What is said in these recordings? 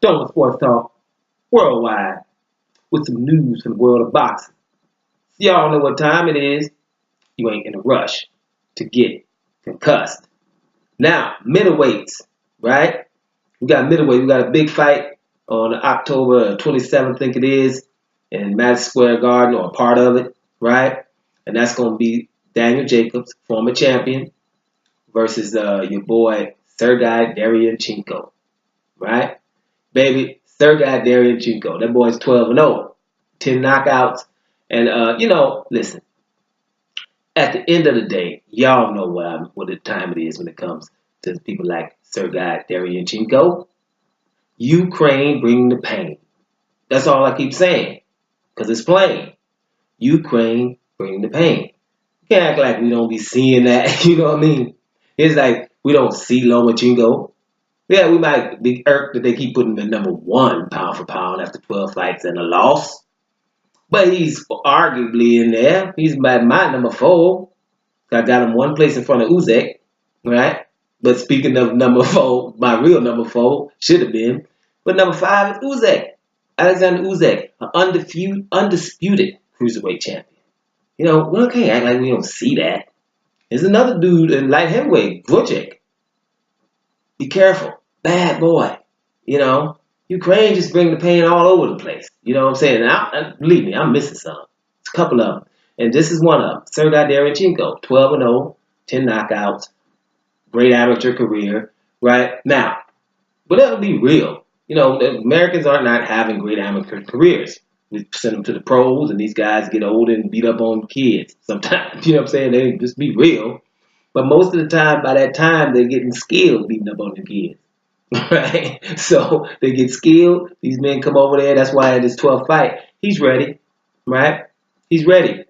Stolen Sports Talk worldwide with some news from the world of boxing. So y'all know what time it is. You ain't in a rush to get concussed. Now, middleweights, right? We got middleweight. We got a big fight on October 27th, I think it is, in Madison Square Garden, or a part of it, right? And that's going to be Daniel Jacobs, former champion, versus your boy Sergey Derevyanchenko, right? Baby, Sergey Derevyanchenko. That boy's 12-0, 10 knockouts. And, listen, at the end of the day, y'all know what the time it is when it comes to people like Sergey Derevyanchenko. Ukraine bring the pain. That's all I keep saying, because it's plain. Ukraine bring the pain. You can't act like we don't be seeing that, you know what I mean? It's like we don't see Lomachenko. Yeah, we might be irked that they keep putting him at #1 pound for pound after 12 fights and a loss. But he's arguably in there. He's my #4. I got him one place in front of Usyk, right? But speaking of #4, my real #4 should have been. But #5 is Usyk. Alexander Usyk, an undisputed cruiserweight champion. You know, we can't act like we don't see that. There's another dude in light heavyweight, Vujic. Be careful. Bad boy. You know, Ukraine just bring the pain all over the place. You know what I'm saying? And believe me, I'm missing some. It's a couple of them. And this is one of them. Sergey Derevyanchenko, 12-0, 10 knockouts, great amateur career, right? Now, but that'll be real. You know, the Americans are not having great amateur careers. We send them to the pros, and these guys get old and beat up on kids sometimes. You know what I'm saying? They just be real. But most of the time, by that time, they're getting skilled beating up on the kids. Right? So they get skilled. These men come over there. That's why in this 12th fight, he's ready. Right? He's ready.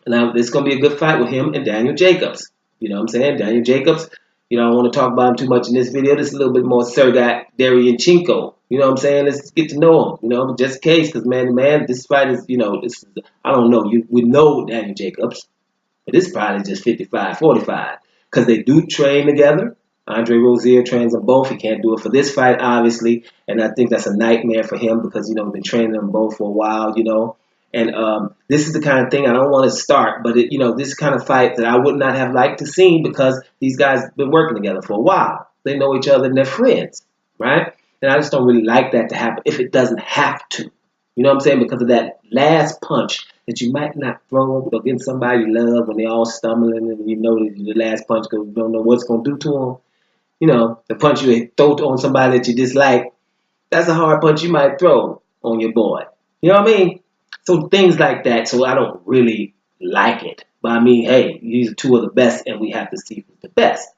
Now, it's going to be a good fight with him and Daniel Jacobs. You know what I'm saying? Daniel Jacobs, I don't want to talk about him too much in this video. This is a little bit more Sergey Derevyanchenko. You know what I'm saying? Let's get to know him, just in case. Because, man, this fight is, I don't know. We know Daniel Jacobs. But this is probably just 55-45. Because they do train together. Andre Rozier trains them both. He can't do it for this fight, obviously. And I think that's a nightmare for him because, we've been training them both for a while, And this is the kind of thing I don't want to start, but this kind of fight that I would not have liked to see because these guys have been working together for a while. They know each other and they're friends, right? And I just don't really like that to happen if it doesn't have to. You know what I'm saying? Because of that last punch that you might not throw against somebody you love when they're all stumbling and the last punch because you don't know what's going to do to them. The punch you throw on somebody that you dislike, that's a hard punch you might throw on your boy. You know what I mean? So things like that. So I don't really like it. But I mean, hey, these are two of the best, and we have to see who's the best.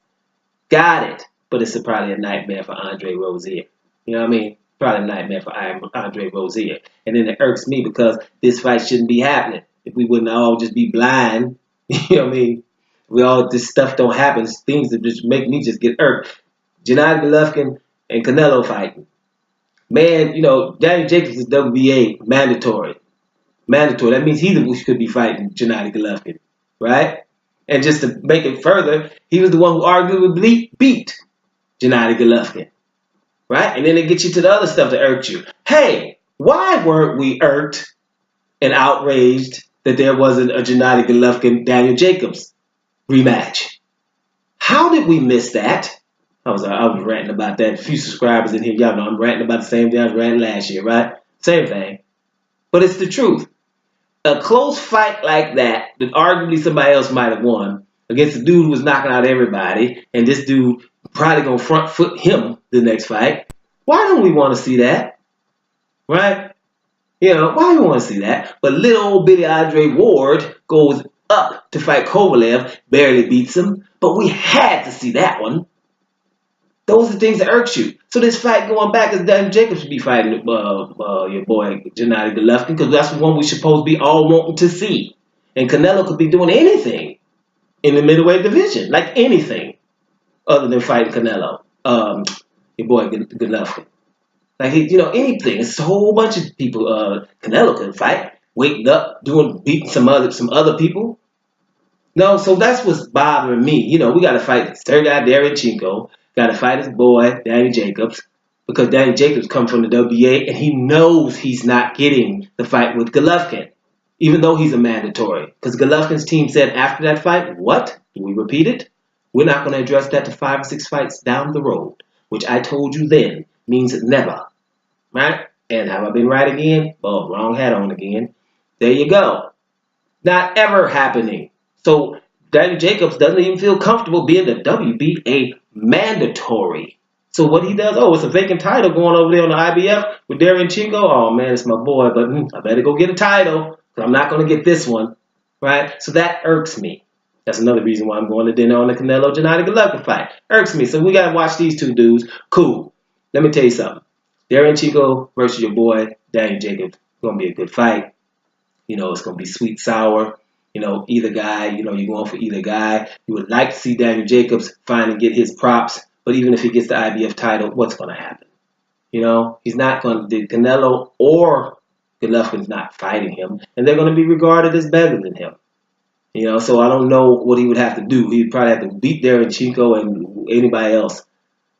Got it. But it's probably a nightmare for Andre Rozier. You know what I mean? Probably a nightmare for Andre Rozier. And then it irks me because this fight shouldn't be happening. If we wouldn't all just be blind, you know what I mean? This stuff don't happen. It's things that just make me just get irked. Gennady Golovkin and Canelo fighting. Man, Daniel Jacobs is WBA mandatory. That means he could be fighting Gennady Golovkin, right? And just to make it further, he was the one who arguably beat Gennady Golovkin, right? And then it gets you to the other stuff that irked you. Hey, why weren't we irked and outraged that there wasn't a Gennady Golovkin-Daniel Jacobs rematch? How did we miss that? I was ranting about that. A few subscribers in here, y'all know I'm ranting about the same thing I was ranting last year, right? Same thing. But it's the truth. A close fight like that arguably somebody else might have won against a dude who was knocking out everybody, and this dude probably going to front foot him the next fight. Why don't we want to see that? Right? Why do we want to see that? But little old bitty Andre Ward goes up to fight Kovalev, barely beats him, but we had to see that one. Those are things that irks you. So this fight going back is Daniel Jacobs should be fighting your boy Gennady Golovkin because that's the one we supposed to be all wanting to see. And Canelo could be doing anything in the middleweight division, like anything other than fighting Canelo, your boy Golovkin. Like anything. It's a whole bunch of people Canelo could fight, waking up, beating some other people. No, so that's what's bothering me. We got to fight Sergey Derevyanchenko. Got to fight his boy, Danny Jacobs. because Danny Jacobs come from the WBA and he knows he's not getting the fight with Golovkin, even though he's a mandatory. Because Golovkin's team said after that fight, what? Do we repeat it? We're not going to address that to 5 or 6 fights down the road, which I told you then means never. Right? And have I been right again? Well, wrong hat on again. There you go. Not ever happening. So Danny Jacobs doesn't even feel comfortable being the WBA mandatory. So what he does, it's a vacant title going over there on the IBF with Derevyanchenko. Oh man, it's my boy, but I better go get a title because I'm not going to get this one, right? So that irks me. That's another reason why I'm going to dinner on the Canelo-Gennady Golovkin fight. Irks me. So we got to watch these two dudes. Cool. Let me tell you something. Derevyanchenko versus your boy Danny Jacobs. It's going to be a good fight. It's going to be sweet, sour. Either guy, you're going for either guy. You would like to see Daniel Jacobs finally get his props, but even if he gets the IBF title, what's going to happen? He's not going to, Canelo or Golovkin's not fighting him, and they're going to be regarded as better than him. So I don't know what he would have to do. He'd probably have to beat Derevyanchenko and anybody else,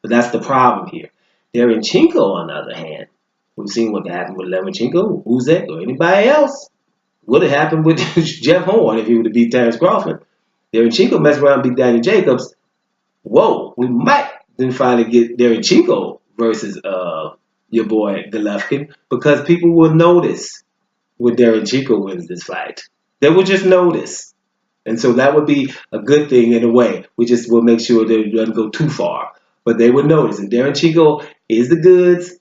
but that's the problem here. Derevyanchenko, on the other hand, we've seen what happened with Derevyanchenko, Uzek, or anybody else. What had happened with Jeff Horn if he would have beat Terence Crawford? Derevyanchenko messed around and beat Danny Jacobs. Whoa, we might then finally get Derevyanchenko versus your boy Golovkin because people will notice when Derevyanchenko wins this fight. They will just notice. And so that would be a good thing in a way. We just will make sure that it doesn't go too far. But they would notice. And Derevyanchenko is the goods.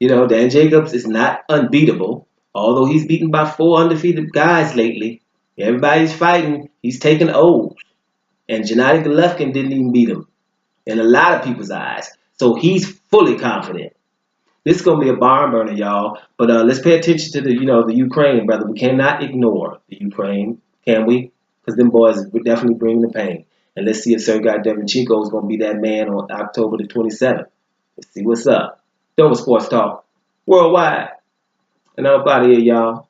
Dan Jacobs is not unbeatable. Although he's beaten by 4 undefeated guys lately, everybody's fighting. He's taking O's. And Gennady Golovkin didn't even beat him in a lot of people's eyes. So he's fully confident. This is going to be a barn burner, y'all. But let's pay attention to the Ukraine, brother. We cannot ignore the Ukraine, can we? Because them boys are definitely bringing the pain. And let's see if Sergey Derevyanchenko is going to be that man on October the 27th. Let's see what's up. Dover Sports Talk Worldwide. And I'm up out of here, y'all.